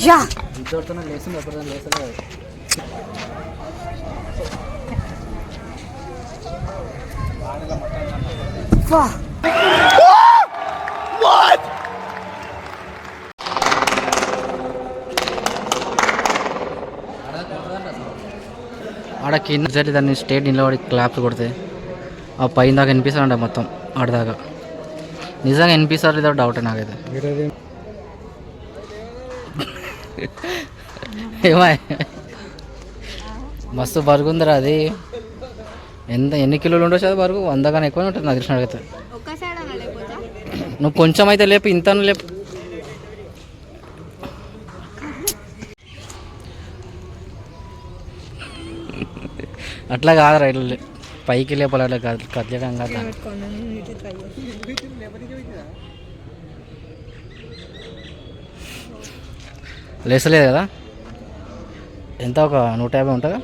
Yeah ఇంతవరతో లేస్తుంది ఎప్పుడైనా లేస్తుంది. వా ఆడ కింద సరే దాన్ని స్టేట్ నిలబడి క్లాప్ కొడితే ఆ పైన దాకా వినిపిస్తాడంట మొత్తం ఆడదాకా. నిజంగా వినిపిస్తారు లేదా డౌట్ నాకైతే. ఏమా మస్తు బరుగు ఉందిరా అది. ఎన్ని కిలోలు ఉండొచ్చు అది బరుగు? 100 కానీ ఎక్కువనే ఉంటుంది నాకు తెలిసినట్టయితే. నువ్వు కొంచెం అయితే లేపు, ఇంత లేపు. అట్లా కాదురా, ఇట్లా పైకి లేపాలి, అట్లా కదలడం కాదు. లేసలేదు కదా? ఎంత ఒక 150 ఉంటుందా?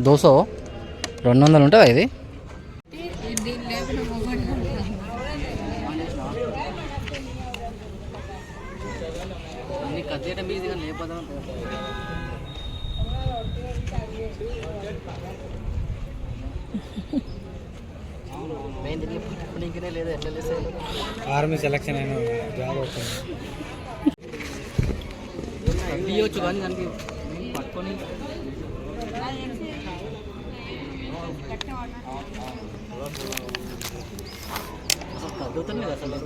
200 200 ఉంటుందా ఇది? ఆర్మీ సెలక్షన్ అయిన జాబ్ అవుతుంది. ఇవ్వచ్చు కానీ దానికి పట్టుకొని అసలు తగ్గుతుంది కదా అసలు.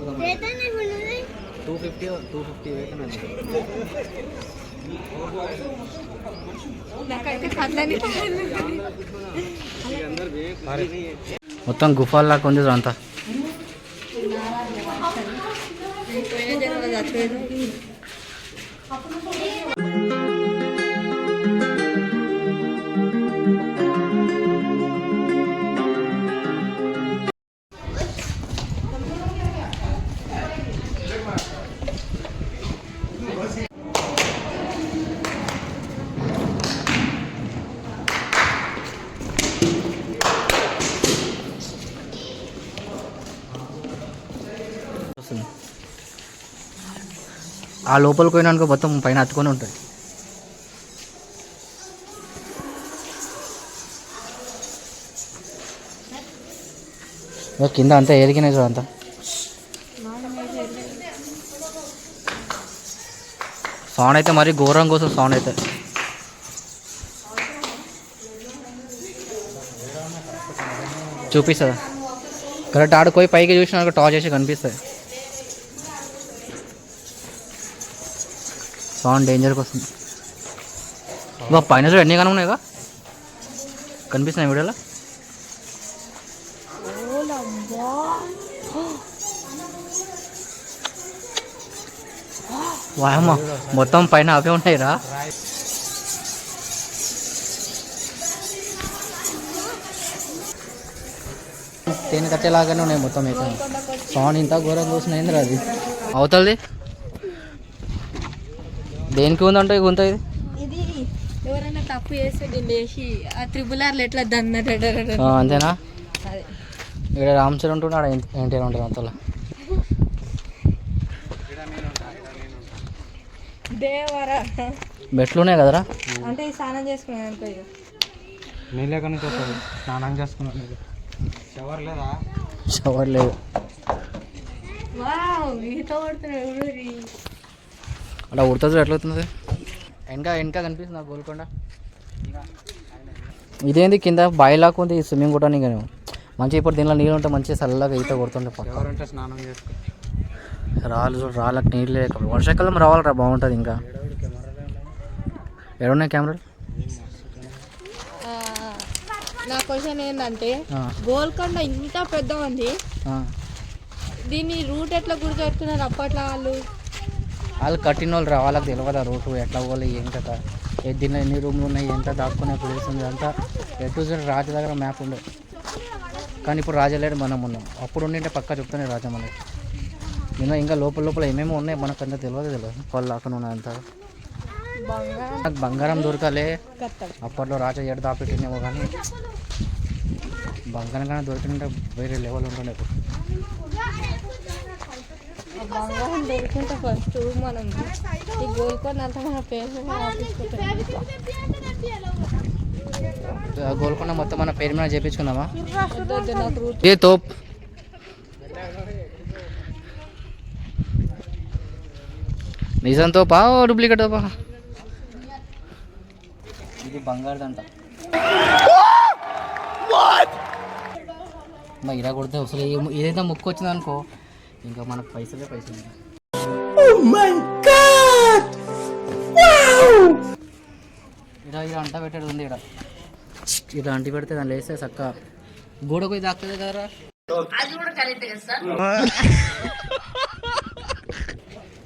250 వేతనండి. మొత్తం గుఫాల్లాగా ఉంది అంతా. ఆ లోపలికి పోయినానుకో మొత్తం పైన అతుకొని ఉంటుంది. కింద అంతా ఎరిగినాయి చూడ, అంతా సౌండ్ అయితే మరీ ఘోరం కోసం సౌండ్ అయితే. చూపిస్తుందా కరెక్ట్? ఆడుకోయి పైకి చూసినా టార్చ్ చేసి కనిపిస్తుంది. సౌండ్ డేంజర్కి వస్తుంది. బా పైన చూడు ఎన్ని కనున్నాయిగా కనిపిస్తున్నాయి వీడియోలో. వాయమ్మ మొత్తం పైన అవే ఉన్నాయిరా. తేనె కట్టేలాగానే ఉన్నాయి మొత్తం అయితే. సౌండ్ ఇంత ఘోరంగా చూసినాయిందిరా అది. అవుతుంది దేనికి ఉందంటే గుంత ఇది. ఎవరైనా తప్పు చేస్తే దీన్ని వేసి ఆ త్రిబులార్లు ఎట్లా అంతేనా? ఇక్కడ రామచరణ్ ఉంటున్నాడు, ఎన్టీఆర్ ఉంటాడు అంతలో. బెట్లు ఉన్నాయి కదరా. అంటే స్నానం చేసుకున్నాను అనుకో. నీళ్ళు ఎక్కడి నుంచి వస్తుంది? స్నానం చేసుకున్నాను. షవర్ లేదా? షవర్ లేదు. అలా ఉడుతుంది ఎట్లా అవుతుంది? వెనక కనిపిస్తుంది నాకు గోల్కొండ. ఇదేంది కింద బాయిలాగా ఉంది స్విమ్మింగ్ కూడా. కానీ మంచిగా ఇప్పుడు దీనిలో నీళ్ళు ఉంటే మంచిగా చల్లగా ఈత కొడుతుండే. ఎవరంటే స్నానం చేసుకో. రాళ్ళకి నీళ్ళు లేక వర్షాకాలం రావాలరా, బాగుంటుంది. ఇంకా ఎక్కడున్నాయి కెమెరాలు? నా క్వశ్చన్ ఏంటంటే, గోల్కొండ ఇంత పెద్ద ఉంది, దీన్ని రూట్ ఎట్లా గుర్తుపెట్టుకున్నారు అప్పట్లో వాళ్ళు కట్టిన వాళ్ళు రా, వాళ్ళకి తెలియదు ఆ రూటు ఎట్లా పోవాలి ఏం కదా. దీనిలో ఎన్ని రూమ్లు ఉన్నాయి, ఎంత దాక్కునే ప్లేస్ ఉంది, అంతా ఎటు సైడ్ రాజు దగ్గర మ్యాప్ ఉండే. కానీ ఇప్పుడు రాజలేడు, మనం ఉన్నాం. అప్పుడు ఉండింటే పక్కా చెప్తానే రాజా మనకి. నేను ఇంకా లోపల ఏమేమి ఉన్నాయి మనకు అంతా తెలియదు. వాళ్ళు అక్కడ ఉన్నదంతా నాకు బంగారం దొరకాలే. అప్పట్లో రాజా ఏడు దాపెట్టినేమో, కానీ బంగారం కానీ దొరికినంటే వేరే లెవెల్ ఉంటుండే. బంగారం దొరికింటే ఫస్ట్ మనం ఈ గోల్కొండ అంతా మన పేరు మీద రాపించుకుంటాం. గోల్కొండ మొత్తం మన పేరు మీద చేయించుకుందామా? వద్దు వద్దు, నాకు రూట్ ఏ తోప్ నిజం తోపా డూప్లికేట్ తోపా? ఇది బంగారుదంట. మా ఇరా కొడితే అసలు ఏదైతే ముక్కు వచ్చింది అనుకో ఇంకా మనకు పైసలే పైసలు. ఇలా ఇలా అంట పెట్టేది ఉంది. ఇక్కడ ఇలా అంటి పెడితే దాన్ని వేస్తే చక్క గోడ పోయి తాకుతుంది కదరా.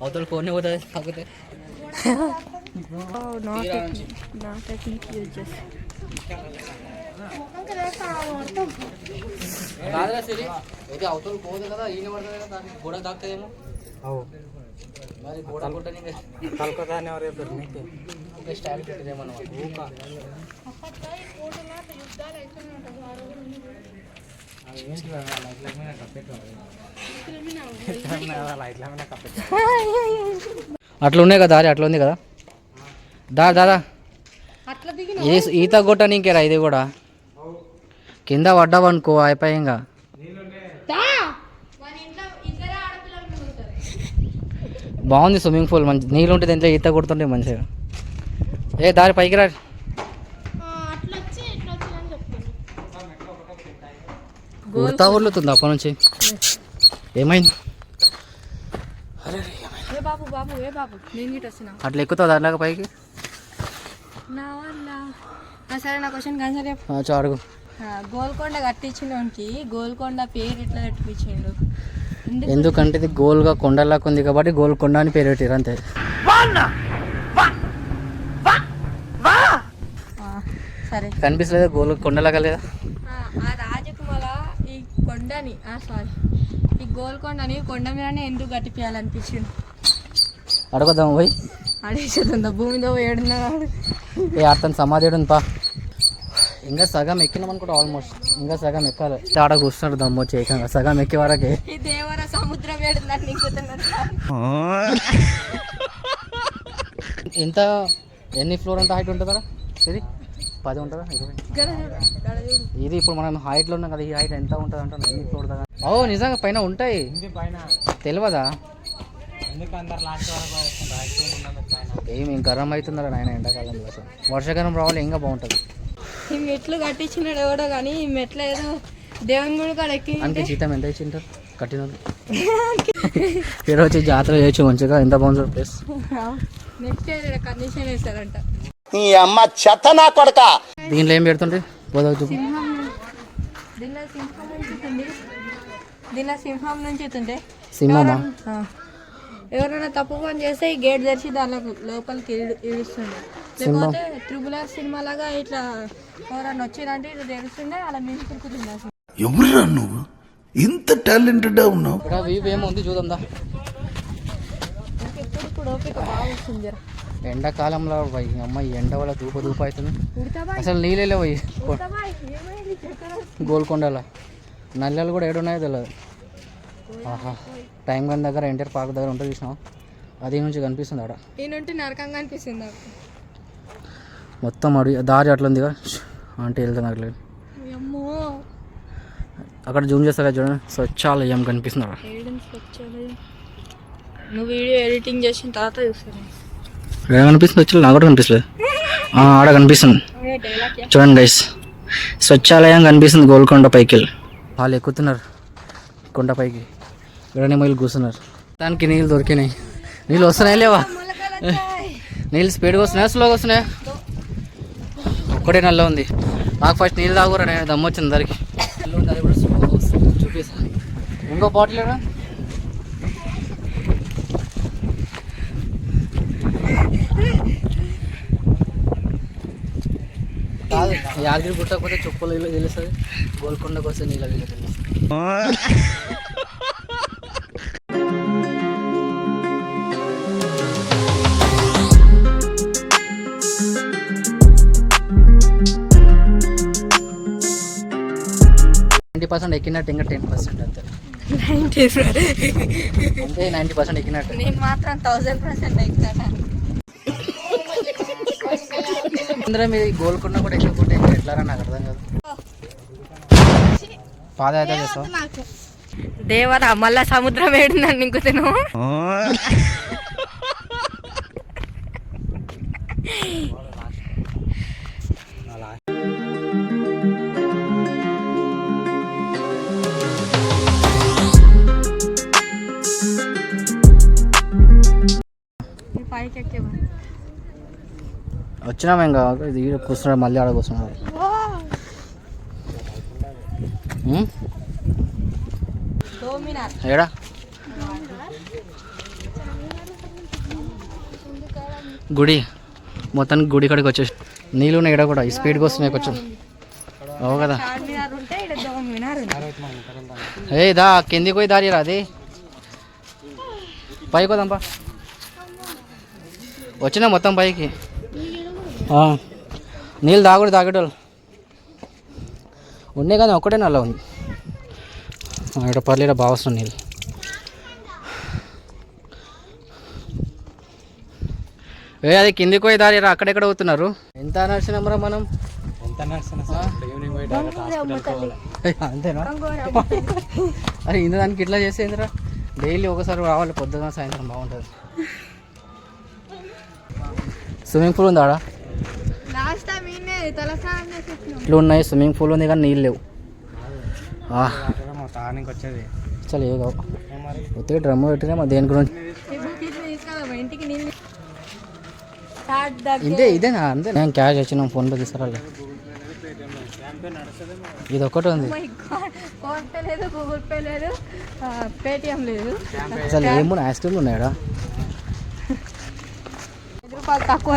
అవతల కొన్ని పోతుంది తాకుతే. నా టెక్నిక్ యూజ్ చేసి కాదురా సరే అయితే అవతల పోదు కదా, ఈయన పడుతుంది కదా, దానికి గోడ తాకుతుందేమో. మరి గోడ కొట్టని కలకత్తా ఎవరు చెప్పారు నీకు? ఒక స్టైల్ పెట్టేదేమన్నా అట్లా ఉన్నాయి కదా దారి, అట్లా ఉంది కదా దాదా. అట్లా దిగిన ఈత కొట్ట నీకేరా ఇది కూడా. కింద పడ్డావనుకో అయిపోయి ఇంకా బాగుంది స్విమ్మింగ్ పూల్, మంచి నీళ్ళు ఉంటుంది ఇంట్లో ఈత కొడుతుంటే మంచిగా. ఏ దారి పైకి రా. ఉడతా ఊర్లుతుంది అప్పటి నుంచి. ఏమైంది? బాబు బాబు ఏ బాబు నేను గిట్ వచ్చిన అట్లా ఎక్కుతావు దానిలాగా పైకి? నా వల్ల సరే నా క్వశ్చన్ ఆన్సర్ చెప్పు. అడుగు. గోల్కొండ కట్టించినోనికి గోల్కొండ పేరు ఎట్లా కట్టించిండు? ఎందుకంటే ఇది గోల్గా కొండలాగా ఉంది కాబట్టి గోల్కొండ అని పేరు పెట్టారు అంతే. సరే కనిపిస్తలేదు గోల్ కొండలాగా లేదా? ఆ రాజకుమాల ఈ కొండని సారీ ఈ గోల్కొండని కొండ మీదనే ఎందుకు కట్టిపియాలనిపించిండు? అడగదాం పోయి. అడిగేస్తుందా భూమిలో ఏడున్నాడు. ఏ అతను సమాధి ఉంది పా. ఇంకా సగం ఎక్కినాం అనుకుంటా, ఆల్మోస్ట్ ఇంకా సగం ఎక్కాలి. ఆడ కూర్చున్నాడు దమ్ము వచ్చి ఏకంగా సగం ఎక్కే వరకే. ఈ దేవర సముద్రం ఏడుందని నీకుతున్నట్టు. ఎంత ఎన్ని ఫ్లోర్ అంత హైట్ ఉంటుందా ఇది? 10 ఉంటుందా 20? ఇది ఇప్పుడు మనం హైట్లో ఉన్నాం కదా, ఈ హైట్ ఎంత ఉంటుంది అంటే ఎన్ని ఫ్లోర్ దాకా? ఓ నిజంగా పైన ఉంటాయి, తెలియదా? ఏమి గరం అవుతున్నారా నాయన ఎండాకాలంలో. అసలు వర్షాకాలం రావాలి ఇంకా బాగుంటుంది. ఈ మెట్లు కట్టించినాడు ఎవడో కానీ ఈ మెట్లు ఏదో దేవుని గుడి కాడ ఎక్కి అంటే జీతం ఎంత ఇచ్చింటారు కట్టిన ఈరోజు జాతర చేయొచ్చు మంచిగా. ఎంత బాగుంది ప్లేస్. నెక్స్ట్ ఇయర్ కండిషన్ వేస్తారంట. దీంట్లో ఏం పెడుతుంటే గోదావరి చూపు. దీనిలో సింహం నుంచి ఎత్తుంటే సింహమా? ఎవరైనా తప్పు పని చేస్తే ఈ గేట్ తెరిచి దానిలో లోపలికి ఇడుస్తుండే. లేకపోతే RRR సినిమా లాగా ఇట్లా ఎవరైనా వచ్చిరంటే ఇట్లా తెరుస్తుండే అలా మేము కురుకుతుండే. ఎవరురా నువ్వు ఇంత టాలెంటెడ్ ఉన్నావు? ఇక్కడ వ్యూ ఏముంది చూద్దాం దా. ఇప్పుడు ఓపిక బాగా వస్తుంది జర. ఎండాకాలంలో పోయి అమ్మ ఎండ వల్ల దూప అవుతుంది. అసలు నీళ్ళే పోయి గోల్కొండలో నల్లలు కూడా ఏడున్నాయో తెలియదు. ఆహా టైం గన్ దగ్గర ఎన్టీఆర్ పార్క్ దగ్గర ఉంటుంది చూసినాం, అది నుంచి కనిపిస్తుంది ఆడ. ఈయనంటే నరకంగా అనిపిస్తుంది నాకు. మొత్తం అడిగి దారి అట్లా ఉందిగా అంటే వెళ్తాను అట్లా. అక్కడ జూమ్ చేస్తా చూడండి, స్వచ్ఛాలయం కనిపిస్తుంది అక్కడ. నువ్వు వీడియో ఎడిటింగ్ చేసిన తర్వాత చూస్తాను. ఏడ కనిపిస్తుంది? వచ్చి నాకు కూడా కనిపిస్తుంది. ఆడ కనిపిస్తుంది చూడండి గైస్, స్వచ్ఛాలయం కనిపిస్తుంది గోల్కొండ పైకి. వాళ్ళు ఎక్కుతున్నారు కొండపైకి, ఇక్కడనే వీళ్ళు కూర్చున్నారు. దానికి నీళ్ళు దొరికినాయి. నీళ్ళు వస్తున్నాయి లేవా? నీళ్ళు స్పీడ్గా వస్తున్నాయా స్లోగా వస్తున్నాయా? ఒక్కటే నల్ల ఉంది. నాకు ఫస్ట్ నీళ్ళు తాగురా, నేను దమ్ము వచ్చింది అందరికి. అది కూడా స్లోగా వస్తుంది చూపిస్తాను. ఇంకో బాటిల్ ఏడా? కాదు యాదగిరి గుట్టకపోతే చుక్కలు ఇల్లు తెలుస్తుంది, గోల్కొండకు వస్తే నీళ్ళ వీళ్ళు తెలుస్తుంది. %20 ఎక్కినట్టు ఇంకా 10% అంతే. అంటే 90% ఎక్కినట్టు. నేను మాత్రం 1000% ఎక్కుతాను. అందరూ మీరు గోల్కొండ కూడా ఎక్కుకుంటే ఎట్లా నాకు అర్థం కాదు. పాదయాత్ర చేస్తావు దేవరా మళ్ళా సముద్రం ఏడుందని ఇంకుతాను. పైకి ఎక్కే వచ్చినాము ఇంకా ఇది కూర్చున్నాడు మళ్ళీ ఆడ కూర్చున్నాడు. ఏడా గుడి మొత్తానికి గుడి కాడికి వచ్చేసి నీళ్ళు ఉన్నాయి. ఇక్కడ కూడా ఈ స్పీడ్గా వస్తున్నాయి కొంచెం. అవు కదా ఏ దా కిందికి పోయి దారి రా. అది పైకి పోదాంపా. వచ్చినా మొత్తం పైకి. నీళ్ళు తాగేటోళ్ళు ఉన్నాయి కానీ ఒక్కటే నల్ల ఉంది. ఇక్కడ పర్లేదు బాగా వస్తుంది నీళ్ళు. అది కిందికి పోయి దారి రా. అక్కడెక్కడ పోతున్నారు. ఎంత నడిచినామరా మనం? అంతేనా? అరే ఇంత దానికి ఇట్లా చేసేందిరా. డైలీ ఒకసారి రావాలి పొద్దున సాయంత్రం బాగుంటుంది. స్విమ్మింగ్ పూల్ ఉంది ఆడ. ఇట్లా ఉన్నాయి స్విమ్మింగ్ పూల్ ఉంది కానీ నీళ్ళు లేవు. చల్ ఏ కావు కొద్దిగా డ్రమ్ము పెట్టినా మా దేని గురించి ఇదేనా అంతే. నేను క్యాష్ వచ్చినాం ఫోన్పే తీసుకురాలి. ఇది ఒక్కటే ఉంది. గూగుల్ పే లేదు, పేటిఎం లేదు. అసలు ఏమున్నా ఐస్ క్రీమ్లు ఉన్నాయా? తక్కువ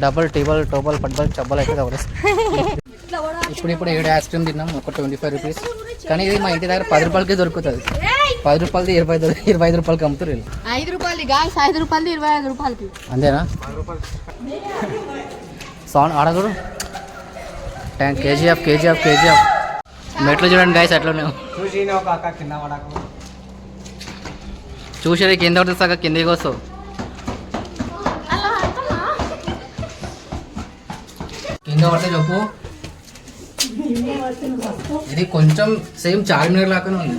డబల్ టోబల్ పడ్బల్ చబ్బల్ అయితే ఇప్పుడు 7 ఐస్ క్రీమ్ తిన్నాం. ఒక 25 రూపీస్. కానీ ఇది మా ఇంటి దగ్గర 10 రూపాయలకే దొరుకుతుంది. 10 రూపాయలది 25 రూపాయలకి అమ్ముతారు. 5 రూపాయలు 5 రూపాయలు 25 రూపాయలకి. అంతేనా? సౌండ్ ఆడదురు కేజీఎఫ్ మెట్లు చూడండి గాయస్ అట్లా చూసేది కింద పడితే సగం కిందకి వస్తావు. కింద పడితే చెప్పు. ఇది కొంచెం సేమ్ చార్మినార్ లాగానే ఉంది.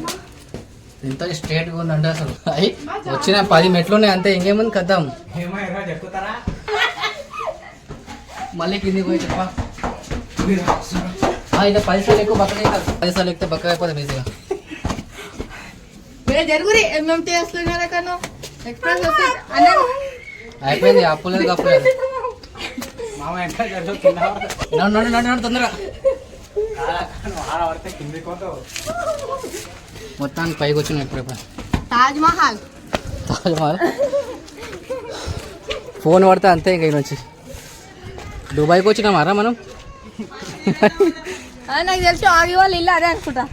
ఇంత స్ట్రేట్గా ఉందంటే అసలు అయ్యి వచ్చిన 10 మెట్లు ఉన్నాయి అంతే. ఇంకేముంది కద్దాం మళ్ళీ కిందికి పోయి చెప్పా. ఇక 10 సార్లు ఎక్కువ బక్కనే కాదు. 10 సార్లు ఎక్కితే బక్క అయిపోతుంది ఈజీగా. అయిపోయింది. అప్పులేదు కప్పులేదు. తొందరగా మొత్తానికి పైకి వచ్చిన ఎప్పుడెప్పుడు తాజ్ మహల్ ఫోన్ పడితే అంతే. ఇంకా వచ్చి దుబాయ్కి వచ్చినామారా మనం? నాకు తెలిసి ఆగి వాళ్ళు ఇల్లు అదే అనుకుంటా.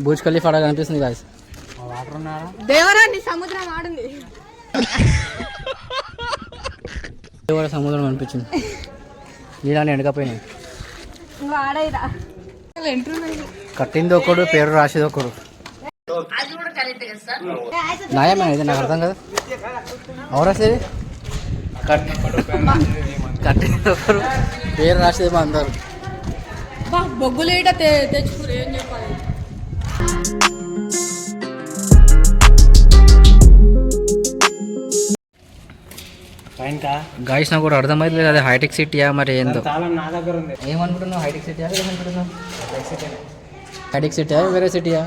బుర్జ్ ఖలీఫా అక్కడ కనిపిస్తుంది కాదు. దేవరాన్ని సముద్రం ఆడింది. సముద్రం అనిపించింది. నీళ్ళని ఎండకపోయినాయి. కట్టింది ఒకడు పేరు రాసేది ఒకడు. నాయమా ఇది నాకు అర్థం కదా. ఎవరు రాసేది? కట్టింది ఒకరు పేరు రాసేది మా అందరు. బొగ్గులు ఇట తెచ్చుకురు ఏం చెప్పాలి. గాయస్ నాకు కూడా అర్థమైతే అది హైటెక్ సిటీయా మరి ఏందో. ఏమనుకుంటున్నావు? హైటెక్ సిటీయా ఏమనుకుంటున్నావు? హైటెక్ సిటీయా వేరే సిటీయా?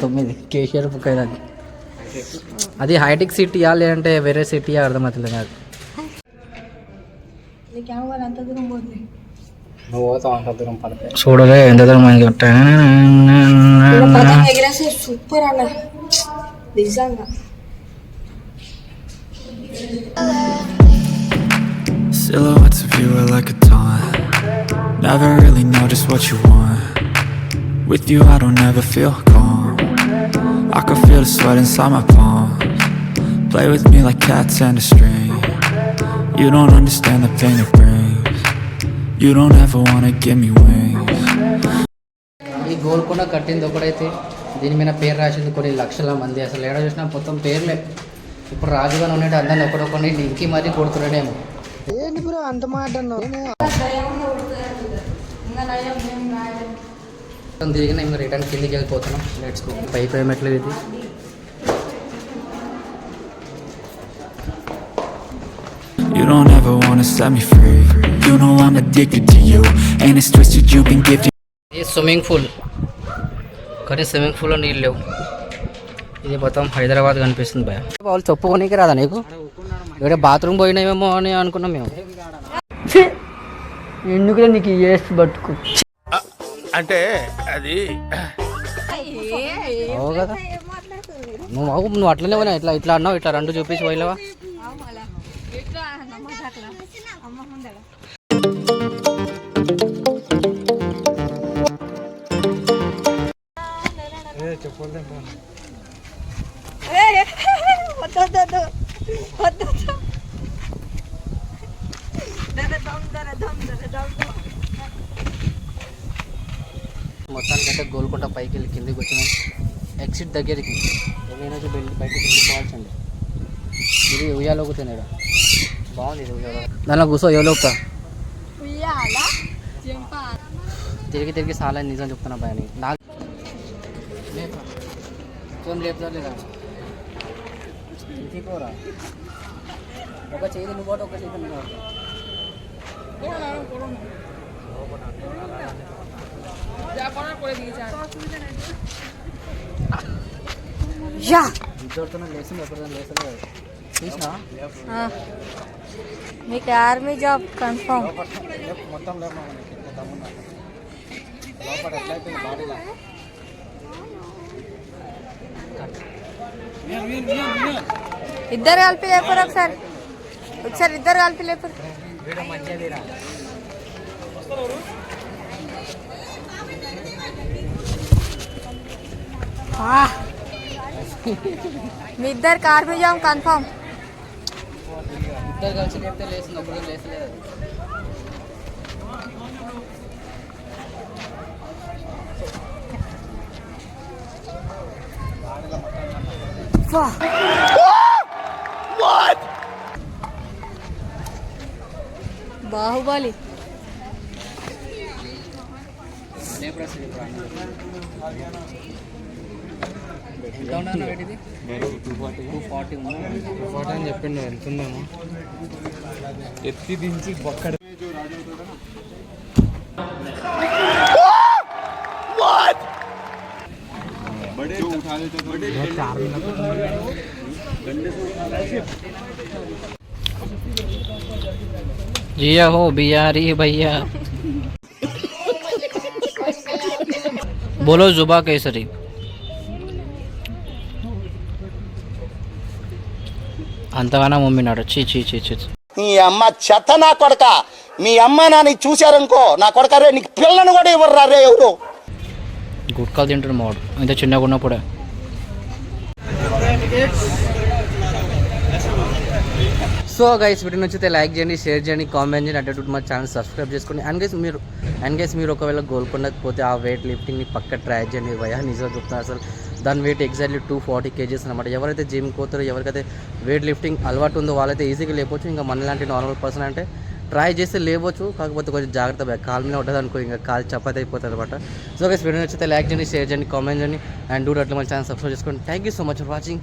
9 కేసీఆర్ బుక్ అయినది. అది హైటెక్ సిటీయా లేదంటే వేరే సిటీయా అర్థమవుతుంది నాకు. చూడలే ఎంత దూరం సూపర్ అన్న నిజంగా. Silhouettes of you are like a taunt. Never really know just what you want. With you I don't ever feel calm. I can feel the sweat inside my palms. Play with me like cats and a string. You don't understand the pain it brings. You don't ever wanna give me wings. ఈ గోల్కొండ కట్టింది ఒకడైతే దీని మీద పేరు రాసింది కొన్ని లక్షల మంది. అసలు ఏడ చూసినా మొత్తం పేర్లే. ఇప్పుడు రాజుగానే ఉన్నట్టు అందరిని ఒకడొకడిని లింకి మరీ కొడుతున్నాడేమో. ఏంటి బ్రో అంత మాట తిరిగిన ఇంకా రిటర్న్ కిందికి వెళ్ళిపోతున్నాం. Let's go. పైకి ఏమెట్లేదు ఇది. You don't ever wanna set me free. You know I'm addicted to you, and it's twisted you've been gifted. ఇది స్విమ్మింగ్ పూల్, కానీ స్విమ్మింగ్ పూల్లో నీళ్ళు లేవు. ఇది మొత్తం హైదరాబాద్ కనిపిస్తుంది భయ. వాళ్ళు చెప్పుకోనికి రాదా నీకు? ఇక్కడ బాత్రూమ్ పోయినామేమో అని అనుకున్నాం మేము. ఎందుకులే నీకు వేస్ట్ బతుకు అంటే అది అవు కదా. నువ్వు అట్లనే పోయినా ఇట్లా ఇట్లా అన్నావు, ఇట్లా రెండు చూపించి పోయినావా? మొత్తానికి అయితే గోల్కొండ పైకి వెళ్ళి కిందికి వచ్చినాం. ఎగ్జిట్ దగ్గరికి ఏమైనా బయటకి వెళ్ళిపోవాల్సింది. ఇది ఉయ్యాలోకి తినేడా బాగుంది. ఇది ఉయ్యాలో దానిలో కూర్చో ఎవలోక తిరిగి తిరిగి చాలా నిజం చెప్తున్నా భయ. నాకు ఫోన్ లేపుతారు లేదా తీసుకోరా. ఒక చేతి నువ్వు ఒక చేతి నువ్వు. లేచింది ఎప్పుడైనా లేసలేదు చూసినా. మీకు ఆర్మీ జాబ్ కన్ఫర్మ్. మొత్తం లేపు లోపల ఎట్లయిపోయింది బాడీలో. ఇద్దరు కలిపి లేపారు ఒకసారి. ఇద్దరు కలిపి లేపారు. మీ ఇద్దరికి ఆర్మీ జాబ్ కన్ఫర్మ్. ఇద్దరు కలిసి లేపితే లేచింది, అప్పుడు లేచలేదు. బాహుబలి అని చెప్పిండు. ఎంత ఉందేమో ఎత్తి దించి బొక్కడ जिया हो बिहारी भैया. बोलो जुबा केसरी. అంతగానో మమ్మీనాడు. చీ చీ చీ చీ. నీ అమ్మ చెత్త నా కొడక. మీ అమ్మ నాని చూశారనుకో నా కొడక రే నీకు పిల్లను కూడా ఇవ్వరు రే ఎవరు. గుట్కాలు తింటాడు మావాడు ఇంత చిన్నగా ఉన్నప్పుడే. సో గైస్ వీడియో నచ్చితే లైక్ చేయండి, షేర్ చేయండి, కామెంట్ చేయండి. అటు మా ఛానల్ సబ్స్క్రైబ్ చేసుకోండి. అండ్ గైస్ మీరు ఒకవేళ గోల్కొండకు పోతే ఆ వెయిట్ లిఫ్టింగ్ని పక్క ట్రై చేయండి భయ. నిజంగా చెప్తాను అసలు దాని వెయిట్ ఎగ్జాక్ట్లీ 240 kgs అనమాట. ఎవరైతే జిమ్ పోతారో ఎవరికైతే వెయిట్ లిఫ్టింగ్ అలవాటు ఉందో వాళ్ళైతే ఈజీగా లేవచ్చు. ఇంకా మనలాంటి నార్మల్ పర్సన్ అంటే ట్రై చేస్తే లేవచ్చు, కాకపోతే కొంచెం జాగ్రత్త కాలు మీద ఉంటుంది అనుకో, ఇంకా కాలు చపాతి అయిపోతుంది అనమాట. సో గైస్ వీడియో నచ్చితే లైక్ చేయండి, షేర్ చేయండి, కామెంట్ చేయండి. అండ్ అట్లా మన ఛానల్ సబ్స్క్రైబ్ చేసుకోండి. Thank you so much for watching.